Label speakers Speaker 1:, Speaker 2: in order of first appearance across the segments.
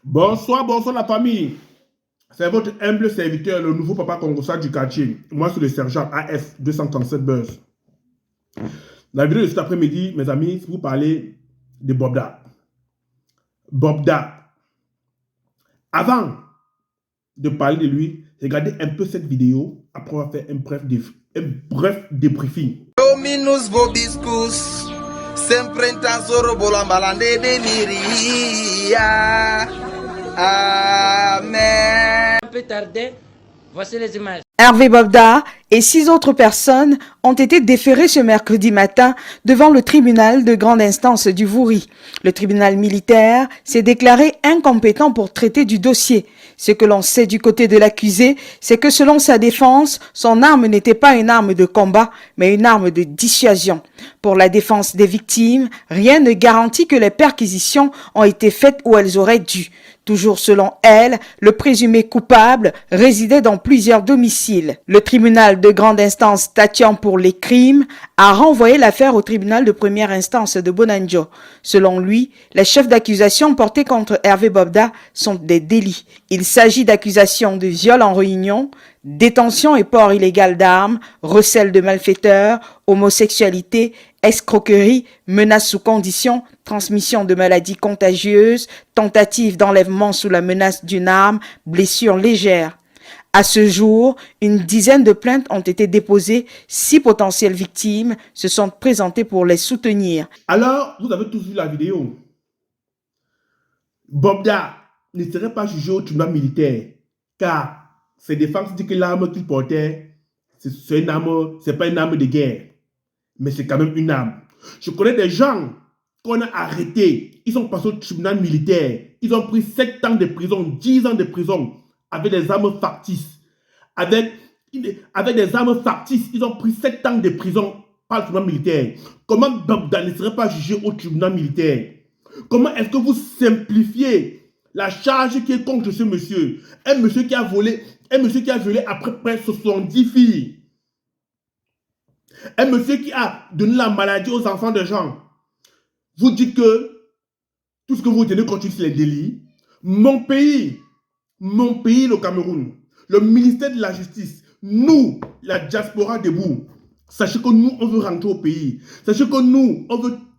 Speaker 1: Bonsoir, bonsoir la famille. C'est votre humble serviteur, le nouveau papa congossat du quartier. Moi, c'est le sergent AF 237 Buzz. La vidéo de cet après-midi, mes amis, c'est pour parler de Bobda. Bobda. Avant de parler de lui, regardez un peu cette vidéo après avoir fait un bref débriefing.
Speaker 2: Dominus vobiscus, sempre in tasoro bolambalande deliria. Amen.
Speaker 3: Un peu tardé, voici les images.
Speaker 4: Hervé Bobda et 6 autres personnes ont été déférées ce mercredi matin devant le tribunal de grande instance du Vouri. Le tribunal militaire s'est déclaré incompétent pour traiter du dossier. Ce que l'on sait du côté de l'accusé, c'est que selon sa défense, son arme n'était pas une arme de combat, mais une arme de dissuasion. Pour la défense des victimes, rien ne garantit que les perquisitions ont été faites où elles auraient dû. Toujours selon elle, le présumé coupable résidait dans plusieurs domiciles. Le tribunal de grande instance statuant pour les crimes a renvoyé l'affaire au tribunal de première instance de Bonanjo. Selon lui, les chefs d'accusation portés contre Hervé Bobda sont des délits. Il s'agit d'accusations de viol en réunion, détention et port illégal d'armes, recel de malfaiteurs, homosexualité, escroquerie, menace sous condition, transmission de maladies contagieuses, tentative d'enlèvement sous la menace d'une arme, blessures légères. À ce jour, une dizaine de plaintes ont été déposées. 6 potentielles victimes se sont présentées pour les soutenir.
Speaker 1: Alors, vous avez tous vu la vidéo. Bobda ne serait pas jugé au tribunal militaire, car ses défenses disent que l'arme qu'il portait, c'est pas une arme de guerre, mais c'est quand même une arme. Je connais des gens qu'on a arrêtés, ils sont passés au tribunal militaire, ils ont pris 7 ans de prison, 10 ans de prison, avec des armes factices. Avec des armes factices, ils ont pris 7 ans de prison par le tribunal militaire. Comment Bobda ne serait pas jugé au tribunal militaire? Comment est-ce que vous simplifiez la charge qui est contre ce monsieur? Un monsieur qui a violé après près 70 filles. Un monsieur qui a donné la maladie aux enfants des gens. Vous dites que tout ce que vous tenez contre lui, c'est les délits. Mon pays, le Cameroun, le ministère de la Justice, nous, la diaspora debout, sachez que nous, on veut rentrer au pays. Sachez que nous,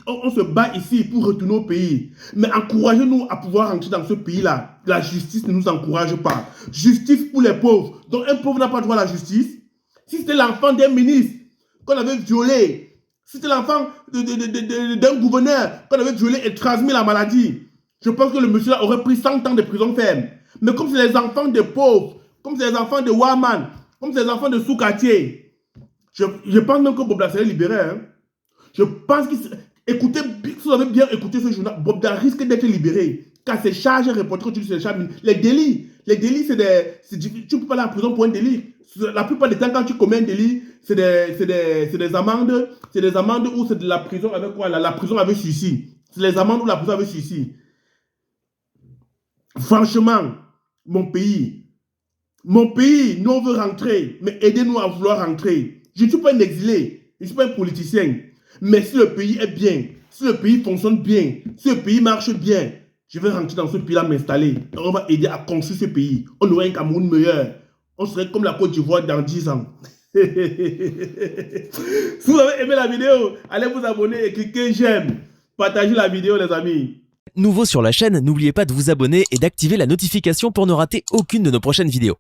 Speaker 1: on se bat ici pour retourner au pays. Mais encouragez-nous à pouvoir rentrer dans ce pays-là. La justice ne nous encourage pas. Justice pour les pauvres. Donc un pauvre n'a pas droit à la justice. Si c'était l'enfant d'un ministre qu'on avait violé, si c'était l'enfant d'un gouverneur qu'on avait violé et transmis la maladie, je pense que le monsieur là aurait pris 100 ans de prison ferme. Mais comme c'est les enfants des pauvres, comme c'est les enfants de Warman, comme c'est les enfants de sous-quartier, je pense même que Bobda serait libéré. Hein. Je pense que... Écoutez, si vous avez bien écouté ce journal, Bobda risque d'être libéré. Car ces charges reportées sur les charges, les délits, c'est des... Tu ne peux pas aller en prison pour un délit. La plupart des temps, quand tu commets un délit, c'est des amendes. C'est des amendes où c'est de la prison avec quoi? La prison avec suicide. C'est les amendes ou la prison avec suicide. Franchement, mon pays, nous on veut rentrer, mais aidez-nous à vouloir rentrer. Je ne suis pas un exilé, je ne suis pas un politicien. Mais si le pays est bien, si le pays fonctionne bien, si le pays marche bien, je vais rentrer dans ce pays-là, m'installer. On va aider à construire ce pays. On aurait un Cameroun meilleur. On serait comme la Côte d'Ivoire dans 10 ans. Si vous avez aimé la vidéo, allez vous abonner et cliquez j'aime. Partagez la vidéo les amis.
Speaker 5: Nouveau sur la chaîne, n'oubliez pas de vous abonner et d'activer la notification pour ne rater aucune de nos prochaines vidéos.